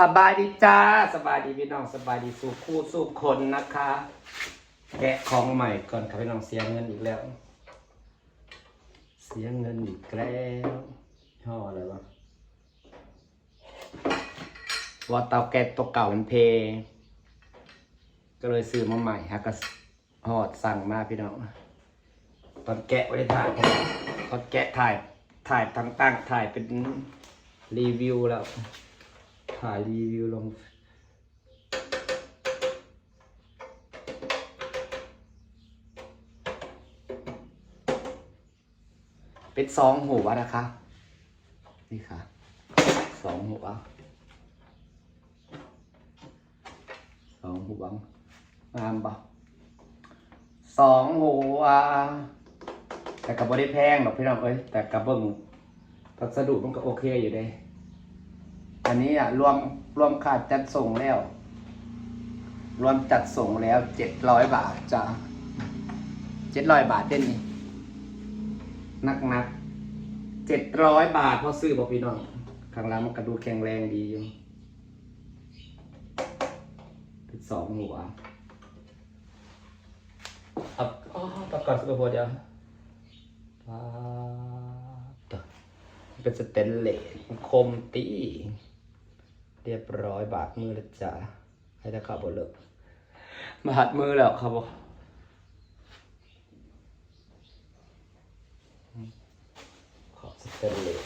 สบายดีจ้าสบายดีพี่น้องสบายดีสู่คู่สู่คนนะคะแกะของใหม่ก่อนครับพี่น้องเสียเงินอีกแล้วเสียเงินอีกแล้วห่ออะไรวะว่าเตาแก๊สตัวเก่ามันเพก็เลยซื้อมาใหม่ฮะก็หอดสั่งมาพี่น้องตอนแกะไม่ได้ถ่ายตอนแกะถ่ายตั้งถ่ายเป็นรีวิวแล้วถ่ายรีวิวลงเป็น2 หัวนะคะนี่ค่ะ2 หัวงามปะ2 หัวแต่กับบริแพงหรอกพี่น้องเอ้ยแต่กับเบิ้งพัสดุมันก็โอเคอยู่เด้อันนี้รวมค่าจัดส่งแล้วรวมจัดส่งแล้ว700 บาทจ้ะ700 บาทเด่นนี่นัก700 บาทพอซื้อบอกพี่น้องข้างล่างมันกระดูกแข็งแรงดีอยู่เป็น2 หัวประกอบสุขภาพเดียวเป็นสเตนเลสคมตีเรียบร้อยบาดมือแล้วจ้ะให้ตะขับบนเลิกบาดมือแล้วครับผมขอบสเตนเลส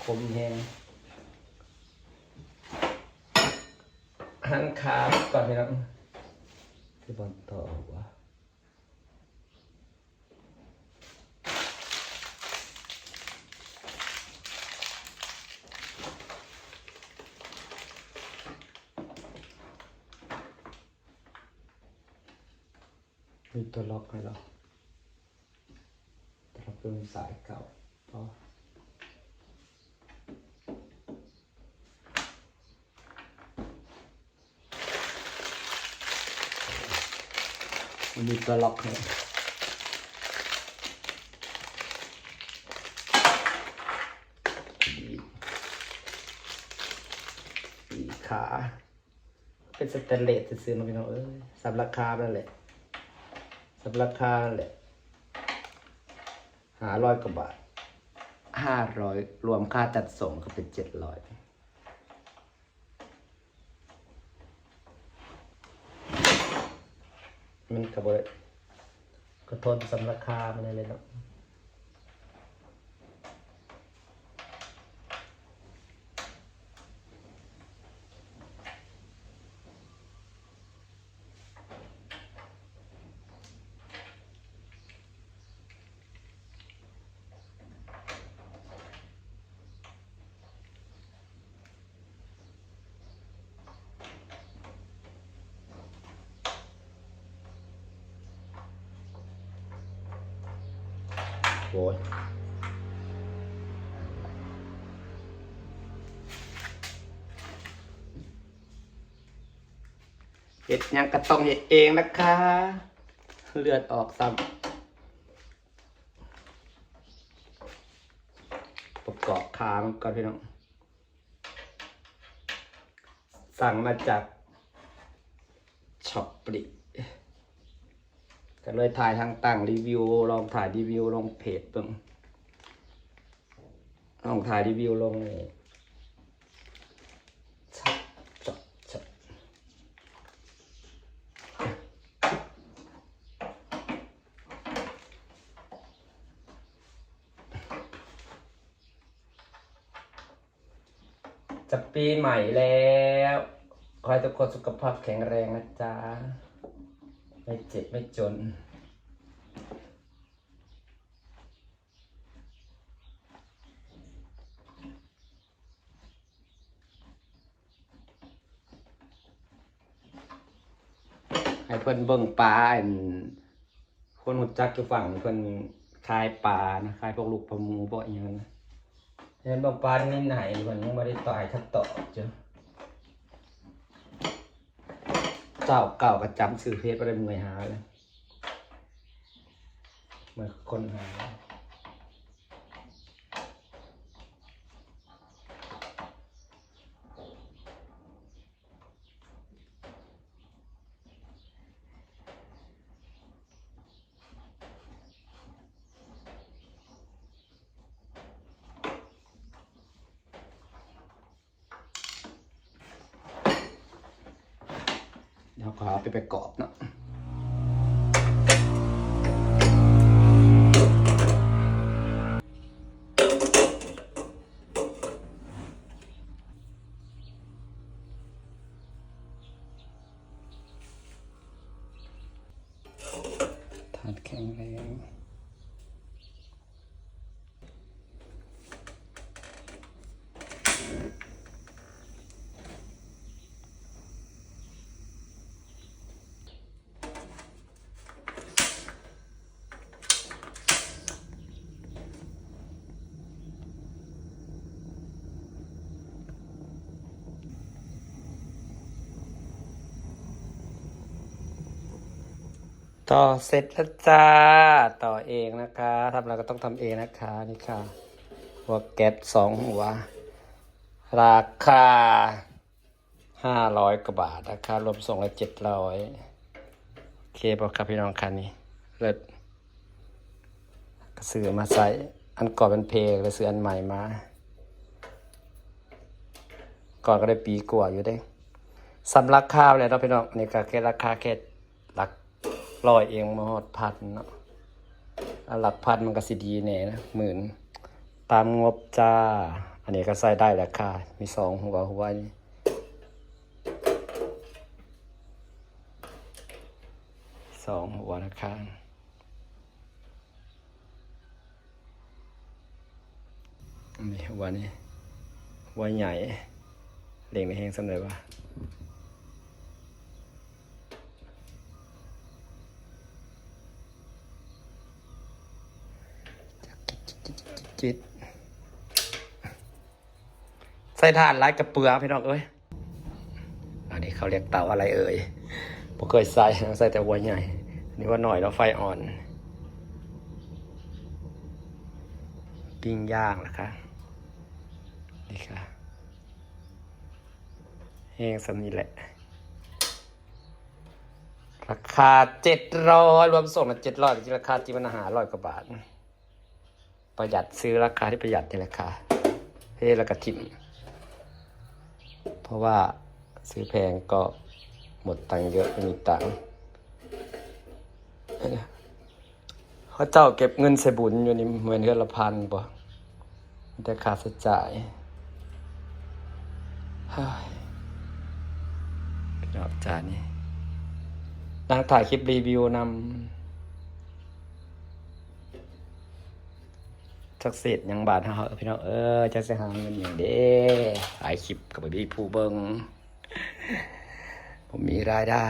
คมแห้งหันขาก่อนนะครับที่บอลต่อวะมีตัวล็อกให้เราตัวล็อกเป็นสายเก่ามันมีตัวล็อกให้ขาเป็นสแตนเลสซื้อมาพี่น้องสับราคานั่นแหละสับราคานั่นแหละ500 กว่าบาท500รวมค่าจัดส่งก็เป็น700มันก็ทนสำราคามันเลยเนาะโอ้ยเห็ดยังก็ต้องเห็ดเองนะคะเลือดออกซ้ำประกอบขามันก่อนพี่น้องสั่งมาจากช็อปปี้ก็เลยถ่ายทางต่างรีวิวลองถ่ายรีวิวลงเพจเบิ่งลองถ่ายรีวิวลงจะปีใหม่แล้วขอให้ทุกคนสุขภาพแข็งแรงนะจ๊ะไม่เจ็บไม่จนให้เพิ่นเบิ่งปลาคนหุ่นจักอยู่ฝั่งเพิ่นคายปลานะคายพวกลูกปลาหมูพวกอย่างนั้นนะเห็นบอกปลานี่ไหนเพิ่นยังไม่ได้ตายทัดต่อจ้ะเจ้าเก่าก็จำสื่อเพจไปได้เมื่อยหาเลยเมื่อคนหา เดี๋ยวขอเอาไปประกอบเนาะถาดแข็งแรงต่อเสร็จแล้วจ้าต่อเองนะคะทำอะไรก็ต้องทำเองนะคะนี่ค่ะหัวแก๊ส2 หัวราคา500 กว่าบาทราคารวมส่งละ700โอเคบอกครับพี่น้องคันนี้เลิศก็ซื้อมาใส่อันก่อนเป็นเพลเลยซื้ออันใหม่มาก่อนก็ได้ปีกว่าอยู่ได้สำราคาเลยเราพี่น้องนี่ก็แค่ราคาแค่หลักร้อยเองมาหอดพันเนาะหลักพันมันก็สิดีแน่นะ10,000ตามงบจ้าอันนี้ก็ใส่ได้ราคามี2 หัวนี่2 หัวนะคะนี่หัวนี้หัวใหญ่เล่งในแห้งสักหน่อยว่าจิตใส่ถ่านไร้กระเปือพี่น้องเอ้ยอันนี้เขาเรียกเตาอะไรเอ่ยผมเคยใส่แต่หัวใหญ่นี่ว่าหน่อยแล้วไฟอ่อนปิ้งย่างนะคะนี่ค่ะแห้งสำนี้แหละราคา700รวมส่งละ700จริงราคาจริงมัน500 กว่าบาทประหยัดซื้อราคาที่ประหยัดในราคาแล้วก็ทิมเพราะว่าซื้อแพงก็หมดตังค์เยอะไม่มีตังค์เขาเจ้าเก็บเงินใส่บุญอยู่นี่เหมือนเดือนละ1,000ป่ะแต่ค่าใช้จ่ายพี่น้องจานนี้นางถ่ายคลิปรีวิวนำจักเศษยังบาทเฮาพี่น้องจะสิหาเงินอย่างเด้ถ่ายคลิปกับพี่ผู้เบิ่งผมมีรายได้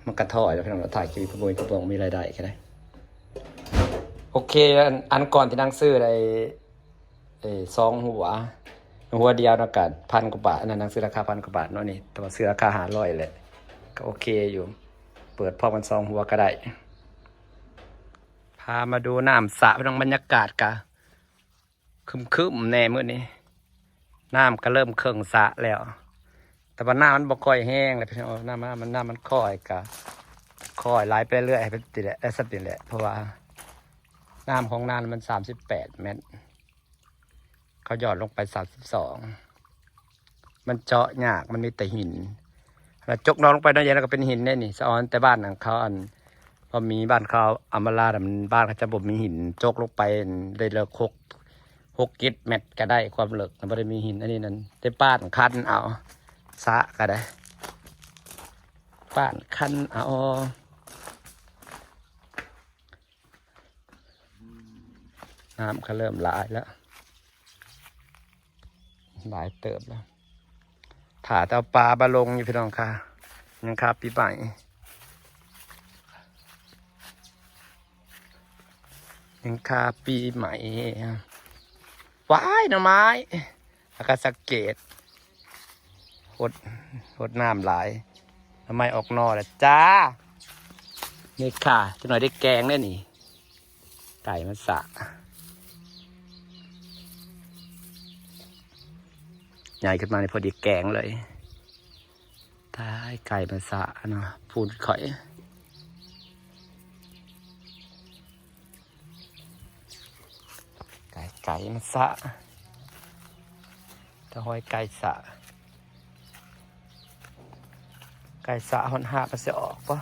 มันกระถอยแล้วพี่น้องถ่ายคลิปผู้เบิ่งมีรายได้แค่ไหนโอเคอันก่อนที่นางซื้อได้2 หัวเดียวนะกัน1,000 กว่าบาทนั่นนางซื้อราคา1,000 กว่าบาทเนาะนี่แต่ว่าซื้อราคา500แหละก็โอเคอยู่เปิดพร้อมกัน2 หัวก็ได้พามาดูน้ำสระพี่น้องบรรยากาศกะคึมแน่มื้อนี้น้ำก็เริ่มเครื่องสระแล้วแต่ว่าน้ำมันบ่ค่อยแห้งเลยพี่น้องน้ำมันค่อยไหลไปเรื่อยให้เป็นติดแหละสักติดแหละเพราะว่าน้ำของนานมัน38 เมตรเขาหยอดลงไป32มันเจาะยากมันมีแต่หินแล้วจกน้องลงไปน้อยแล้วก็เป็นหินแน่นี่สะออนแต่บ้านของเขาพอมีบ้านเขาอัมราแต่บ้านเขาจะบ่มีหินจกลงไปได้เลิก6 เมตรก็ได้ความเลิกมันไม่ได้มีหินอันนี้นั่นได้ป้านคันเอาสะก็ได้ป้านคันเอาน้ำก็เริ่มหลายแล้วหลายเติบแล้วถ่าเตาปลาบะลงอยู่พี่น้องค่ะยังครับปีใหม่ยังคาปีใหม่ว้ายหน่อไม้แล้วก็สังเกตหดน้ำหลายหน่อไม้ออกนอแล้วจ้านี่ค่ะจะหน่อยได้แกงได้นี่ไก่มันสะใหญ่ขึ้นมาในพอดีแกงเลยตายไก่มันสะเนาะพูดข่อยไก่มันสะตะหอยไก่สะ ไก่สาหอนหาก็จะออกปะ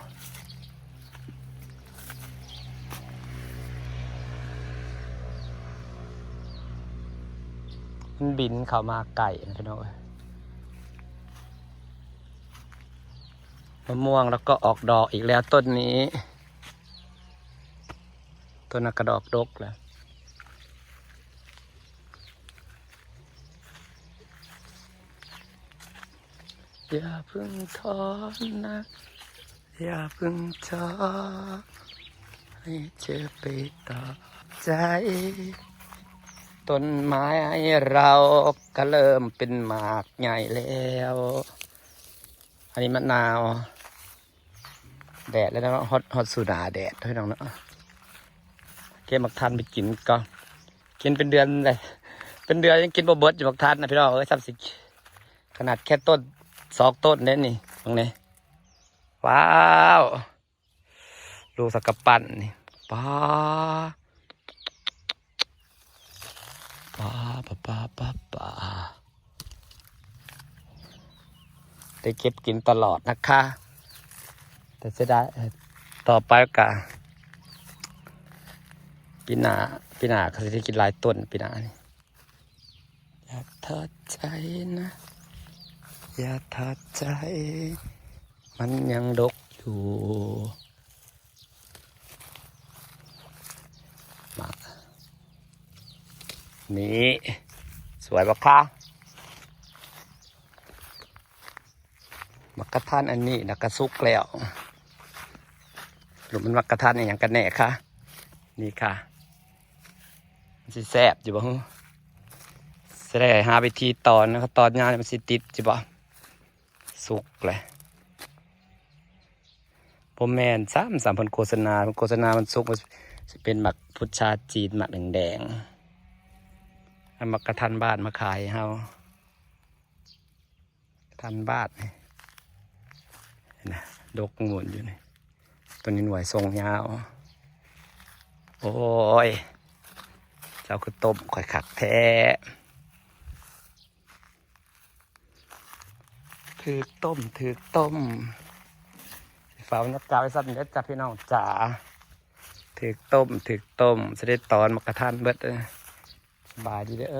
มันบินเข้ามาไก่นะพี่น้องมะม่วงแล้วก็ออกดอกอีกแล้วต้นนี้ต้นกระดอกดกแล้วอย่าเพิ่งท้อนะอย่าเพิ่งท้อให้เจอไปต่อใจต้นไม้เราก็เริ่มเป็นหมากใหญ่แล้วอันนี้มะนาวแดดแล้วนะฮอตสุดาแดดให้น้องเนาะเก็บมักทันไปกินก็กินเป็นเดือนเลยเป็นเดือนยังกินบ่เบิดอยู่มักทันนะพี่น้อง30ขนาดแค่ต้น2 ต้นเนี่ยนี่ตรงนี้ว้าวลูกสักกะปั่นนี่ป้าได้เก็บกินตลอดนะคะแต่จะได้ต่อไปกะปีหน้าเขาจะได้กินหลายต้นปีหน้านี่อย่าท้อใจนะอย่าท้อใจมันยังดกอยู่มานี่สวยปะคะมักกะทันอันนี้นะกระซุกแล้วหรือมันมักกะทันอย่างกันแน่ค่ะนี่ค่ะมันสิแซ่บอยู่บ่ฮึจะได้หาวิธีตอนนะครับตอนงานมันสิติดจิบ่สุกเลยผมแมน3พันโฆษณามันสุกมันจะเป็นหมักพุทราจีนหมักแดงๆเอามักกะทันบ้านมาขายเฮาทันบ้านนะดกงวนอยู่นี่ตัวนี้หน่วยทรงยาวโอ้ยเจ้าคือต้มข่อยขักแท้ถือต้มฝากบรรยากาศไว้สักนิดจ้ะพี่น้องจ๋าถือต้มจะได้ตอนมักกะทันเบิดสบายดีเด้อ